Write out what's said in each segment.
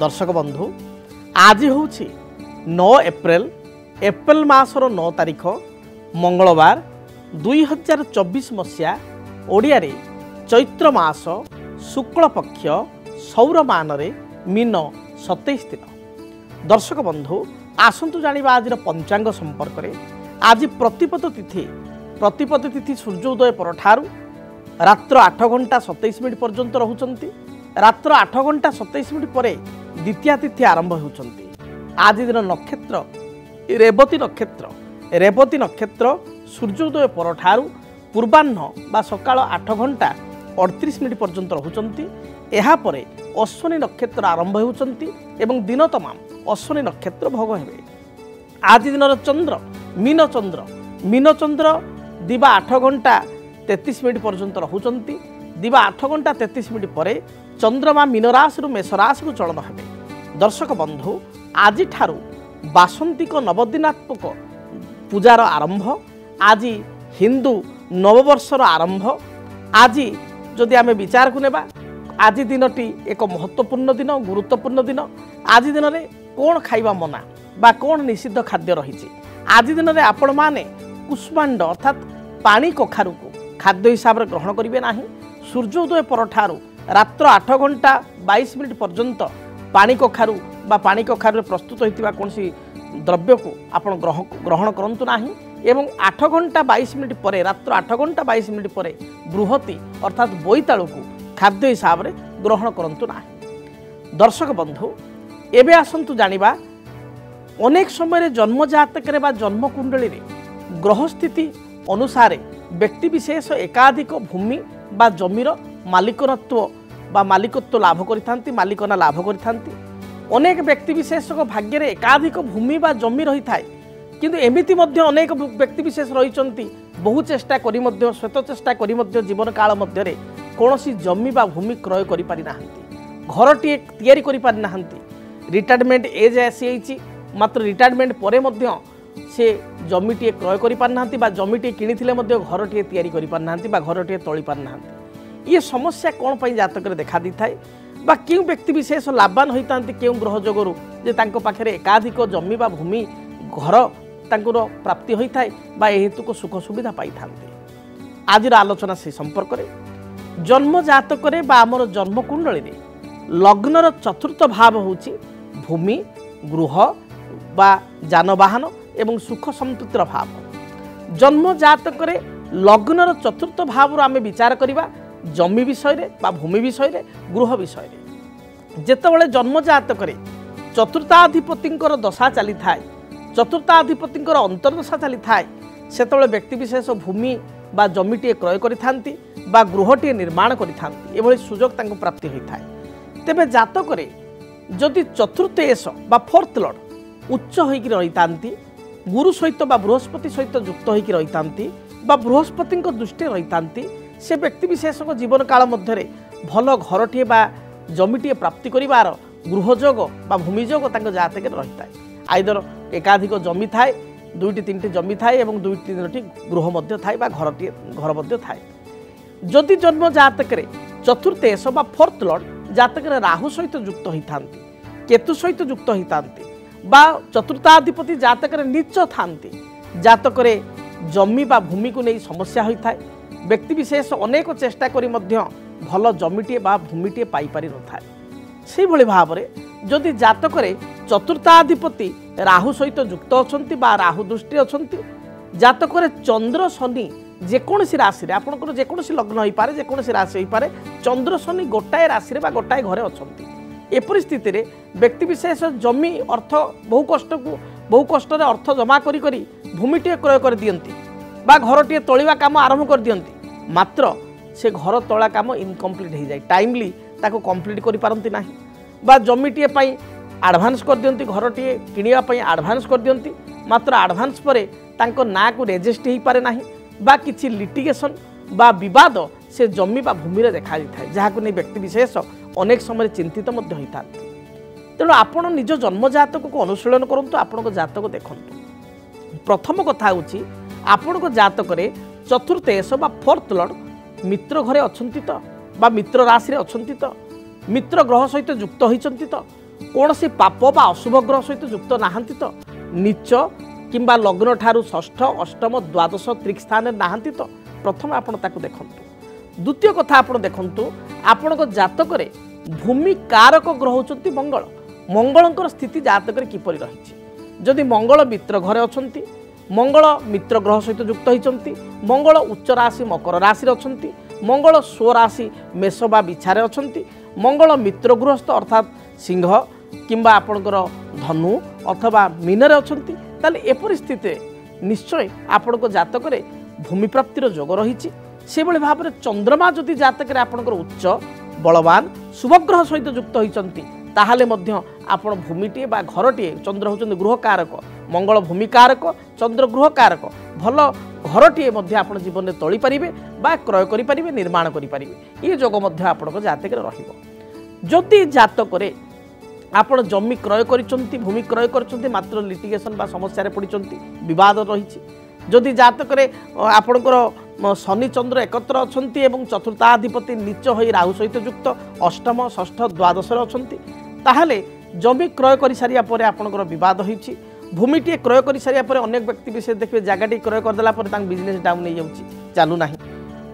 दर्शक बंधु आज हूँ 9 एप्रिल एप्रिल मासर 9 तारिख मंगलवार 2024 मसीहा ओडिया रे चैत्र मास शुक्ल पक्ष सौर मानरे मीन 27 दिन। दर्शक बंधु आसंतु जानिबा आज पंचांग संपर्क रे। आज प्रतिपद तिथि सूर्योदय परठारु रात्र 8 घंटा 27 मिनिट पर्यंत रहउचंती। रात्र 8 घंटा 27 मिनिट परे द्वितीय तिथि आरंभ होउचंती। आज दिन नक्षत्र रेवती नक्षत्र सूर्योदय परठारु पूर्वाह्न बा सकाळ 8 घंटा 38 मिनिट पर्यंत रहउचंती। एहा परे अश्विनी नक्षत्र आरंभ होउचंती एवं दिन तमाम अश्विनी नक्षत्र भोग हेबे। आज दिन चंद्र मीन चंद्र दिवा 8 घंटा 33 मिनिट पर्यंत रहउचंती। दिवा 8 घंटा 33 मिनिट परे चंद्रमा मीन राशि मेष राशि को चलन हेबे। दर्शक बंधु आज ठारू बासंतिक नवदिनात्मक पूजार आरंभ। आज हिंदू नववर्षर आरंभ। आज जदि आमे विचार को नेबा आज दिनटी एक महत्वपूर्ण दिन गुरुत्वपूर्ण दिन। आज दिन में कौन खाइबा मना बा कौन निषिद्ध खाद्य रही। आज दिन में आपण माने कुष्मांड अर्थात पानी कखारु को खाद्य हिसाब से ग्रहण करेंगे ना। सूर्योदय परठारु रात्र 8 घंटा 22 मिनिट पर्यंत पानी कखारु बा पानी कखारु प्रस्तुत होता कौन द्रव्य को आपण ग्रहण करंतु नाही। एवं 8 घंटा 22 मिनिट पर रात्र 8 घंटा 22 मिनिट पर बृहति अर्थात बोईतालू को खाद्य हिसाब से ग्रहण करंतु नाही। दर्शक बंधु एबे आसंतु जानिबा अनेक समय जन्म जातक बा जन्म कुंडली रे ग्रह स्थिति अनुसार व्यक्ति विशेष एकाधिक भूमि बा जमीर मालिकत्व लाभ करिथांती मालिकना लाभ करिथांती। अनेक व्यक्ति विशेष भाग्य रे एकाधिक भूमि बा जमी रही थाए किंतु एमिति मध्य अनेक व्यक्ति विशेष रहिचंती बहु चेष्टा करी मध्य श्वेत चेष्टा करी मध्य जीवन काल मध्य रे कोनोसी जमी बा भूमि क्रय करि पारि नाहंती। घरटी तयारी करि पारि नाहंती। रिटायरमेंट एज आसी मात्र रिटायरमेंट परे मध्य से जमीटी क्रय करि पारि नाहंती बा जमीटी किनिथिले मध्य घरटी तयारी करि पारि नाहंती बा घरटी तोଳି पारि नाहंती। ये समस्या कौन पर जातक देखा दी थाए बा क्यों व्यक्ति विशेष लाभवान होता क्यों ग्रह जोगुरु जे तांको पाखरे एकाधिक जमी बा भूमि घर तांकुर प्राप्ति होता है बा हेतु को सुख सुविधा पाई थांते। आज आलोचना से संपर्क रे जन्म जातक रे बा आमर जन्म कुंडली रे लग्नर चतुर्थ भाव होची भूमि गृह बा जानवाहन एवं सुख संतुष्टर भाव। जन्म जातक रे लग्नर चतुर्थ भाव आमे विचार करिबा जमी विषय रे बा भूमि विषय रे गृह विषय रे। जेतेबेले जन्म जातक रे चतुर्थाधिपतिंकर दशा चली थाए चतुर्थाधिपतिंकर अंतर्दशा चली थाए सेतेबेले व्यक्ति विशेष भूमि बा जमीटी क्रय करिथांती बा गृहटी निर्माण करिथांती एभली सुजोग तांको प्राप्ति होइथाए। तेबे जातक रे जदि चतुर्थ एस बा फोर्थ लॉर्ड उच्च होइकि रहितांती गुरु सहित बा बृहस्पति सहित युक्त होइकि रहितांती बा बृहस्पतिंक दृष्टि रहितांती से व्यक्ति विशेष जीवन काल मध्य भल घरटीए बा जमीटीए प्राप्ति करिवार गृहजोग बा भूमिजोग तांको जातक रही थाए। आइदर एकाधिक जमी थाए 2-3टी जमी थाए एवं 2-3टी गृह मध्य थाए बा घर मध्य थाए। जदि जन्म जातक रे चतुर्थ एस बा फोर्थ लॉर्ड जातक रे राहु सहित युक्त होइथांती केतु सहित युक्त होइथांती बा चतुर्थाधिपति जातक रे नीच थांती जातक रे जमी बा भूमि को नहीं समस्या होइथाए। व्यक्ति विशेष अनेक चेष्टा करी मध्य भल जमीटीए बा भूमिटीए पाई पारि नथाए। से भली भाव रे जदि जातक रे चतुर्थाधिपति राहु सहित युक्त अछंती बा राहु दृष्टि अछंती जातक रे चंद्र शनि जेकोसी राशि रे आपनकर जेकोसी लग्न होई पारे जेकोसी राशि होई पारे चंद्र शनि गोटाए राशि रे बा गोटाए घरे अछंती। ए परिस्थिति रे व्यक्ति विशेष जमी अर्थ बहु कष्ट रे अर्थ जमा करी करी भूमिटीए क्रय कर दियंती बा घरटीए तोलिबा काम आरंभ कर दियंती मात्र से घर तोला काम इनकम्प्लीट हो जाए टाइमली ताको कंप्लीट करि पारंती नाही बा जमीटीए पई एडवांस कर दियंती घरटीए किनिया पई एडवांस कर दियंती मात्र एडवांस परे तांको ना को रेजिस्ट ही पारे नाही बा किछि लिटिगेशन बा विवाद से जमी बा भूमि रे देखा दिथाय जहाको नै व्यक्ति विशेष अनेक समय चिंतित मध्य होइता। तेणु आपण निज जन्म जातक को अनुशीलन करंतु आपण को जातक देखंतु। प्रथम कथा होछि आपण को जातक रे चतुर्थ एस बा फोर्थ लॉर्ड मित्र घरे अछंती तो बा मित्र राशि रे अछंती तो मित्र ग्रह सहित युक्त होइचंती तो कौन सी पाप बा अशुभ ग्रह सहित युक्त नहांती तो नीच किंबा लग्न ठारू षष्ठ अष्टम द्वादश त्रिक स्थान नहांती तो प्रथम आपण ताकू देखंतु। द्वितीय कथा आपण देखंतु आपण जातक भूमि कारक ग्रह होचंती मंगल। मंगलंकर स्थिति जातक किपरि रहिछि जदि मंगल मित्र घरे अछंती मंगल मित्र ग्रह सहित युक्त होइचंती मंगल उच्च राशि मकर राशि अछंती मंगल स्व राशि मेष बा बिछारे अछंती मंगल मित्र गृहस्थ अर्थात सिंह किंबा आपणकर धनु अथवा मीनरे अछंती ताले एपरि स्थिति निश्चय आपण जातक भूमि प्राप्तिर जोग रही से भाव में चंद्रमा जदि जातक आपणकर उच्च बलवान शुभग्रह सहित युक्त होइचंती ताहाले मध्य आपण भूमिटे बा घरटे चंद्र होचंती गृह कारक मंगल भूमि कारक चंद्र गृह कारक भल घरटे मध्य आपण जीवन में तोली पारिबे बा क्रय करि पारिबे निर्माण करि पारिबे ये जोग मध्य आपण जातक रहिबो। जदि जातक आपण जमी क्रय करिसंती भूमि क्रय करिसंती मात्र लिटिगेशन बा समस्या रे पडिसंती विवाद रहिछि जदि जातक आपणकर शनि चंद्र एकत्र अछंती एवं चतुर्थाधिपति नीच होई राहु सहित युक्त अष्टम षष्ठ द्वादश अछंती ताहाले जमी क्रय करि सारिया परे आपणकर विवाद होइछि भूमिटे क्रय करि सारिया परे अनेक व्यक्ति विशेष देखिबे जगाटी क्रय करदेला परे तांक बिजनेस डाउन नहीं जाउछि चालू नाही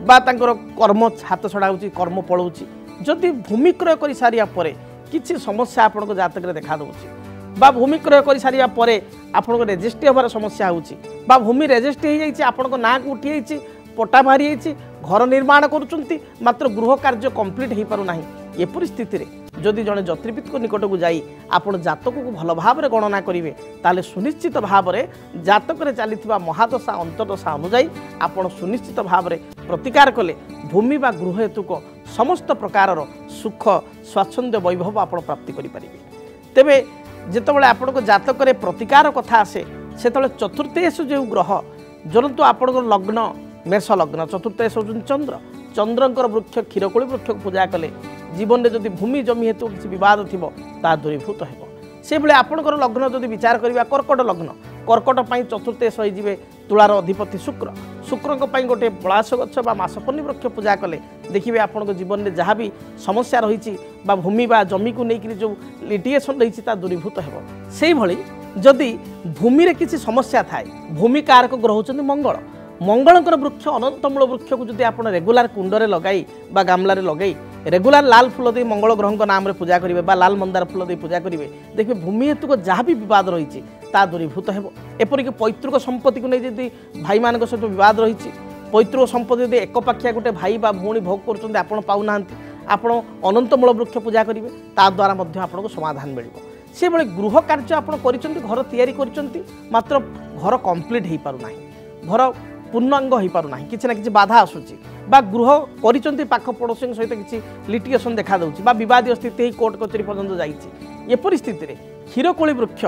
बा तांकर कर्म हाथ छड़ा होछि कर्म पळौछि जदि भूमि क्रय करि सारिया परे किछि समस्या आपणको जातक रे देखा दउछि बा भूमि क्रय कर सारिया परे आपनको रेजिस्ट्री होबार समस्या होछि बा भूमि रेजिस्ट्री हो जाइछि आपनको नाँ को उठी जाइछि पट्टा बाहरी जाइछि घर निर्माण करुचंती मात्र गृह कार्य कंप्लीट हो पारु नाही ए परिस्थिति रे जदि जड़े ज्योतिर्विद को निकट को जाई आपण जातक को भल भाव में गणना करेंगे ताले सुनिश्चित भाव में जातक रे चलीथिबा महादशा अंतर्दशा अनुजाई आपण सुनिश्चित भाव में प्रतिकार कले भूमि बा गृह हेतुक समस्त प्रकार सुख स्वाच्छंद्य वैभव आपण प्राप्ति करि परिबे। तेबे जेतबेले आपण जातक प्रतिकार कथा आसे सेतबेले चतुर्थेश जो ग्रह जरंतु आपण लग्न मेष लग्न चतुर्थेश होउछन चंद्र चंद्रंकर वृक्ष क्षीरकोली वृक्ष पूजा कले जीवन में जदि भूमि जमी हेतु किसी विवाद थिबो ता दूरीभूत हेबो। से बेले आपणकर लग्न जदि विचार करिबा कर्कट लग्न कर्कट पई चतुर्थेश होई जिवे तुलार अधिपति शुक्र शुक्रक पई गोटे पलाश गछ बा मासपन्नी वृक्ष पूजा कले देखिबे आपणक जीवन में जहाँ भी समस्या रही बा भूमि बा जमी को लेकिन जो लिटिगेशन रही ता दूरीभूत हेबो। सेही भली जदि भूमि रे किसी समस्या थाए भूमि कारक ग्रह होचंती मंगल मंगलंकर वृक्ष अनंतमूल वृक्ष को जदि आपण रेगुलार कुंडरे लगाई बा गामलारे लगाई रेगुलार लाल फूल दे मंगल ग्रह नाम रे पूजा करेंगे बा लाल मंदार फूल दे पूजा करेंगे देखिए भूमि हेतु जहाँ भी विवाद रही ता दूरीभूत हेबो। एपरिक पैतृक संपत्ति को नहीं जदि भाई मान सहित विवाद रही पैतृक संपत्ति यदि एकपाखिया गोटे भाई बा भौणी भोग कर आपण पाऊना आपण अनंतमूल वृक्ष पूजा करेंगे ता द्वारा मध्य आपको समाधान मिलिबो। से बेले गृह कार्य आपण करिसंती घर तैयारी करिसंती मात्र घर कंप्लीट हो पारु नाही घर पूर्णांग हो पारु नाही किछि ना किछि बाधा आसुची बा गृह करिसंती पाख पड़ोसी सहित किछि लिटिगेशन देखा दउची बा विवादीय स्थिति कोर्ट कचेरी पर्यंत जाइछि। ए परिस्थिति रे क्षीरकोली वृक्ष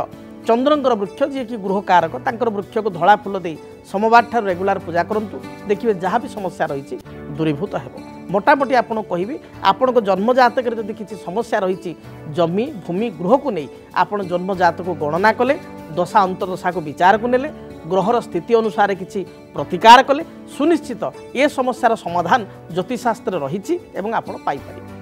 चंद्रंकर वृक्ष जी कि गृह कारक तांकर वृक्ष को धला फूल दे सोमवार ठार रेगुलार पूजा करंतु देखिए जहाँ भी समस्या रही दूरीभूत हेबो। मोटामोटी आपण कहिबी आपण जन्म जातक रे जदि किछि समस्या रही जमी भूमि गृह को नहीं आपण जन्म जातक को गणना कले दशा अंतर्दशा को विचार को नेले ग्रहर स्थिति अनुसार किछि प्रतिकार कले सुनिश्चित ए समस्यार समाधान ज्योतिषशास्त्र रही एवं आपण पाई परिबे।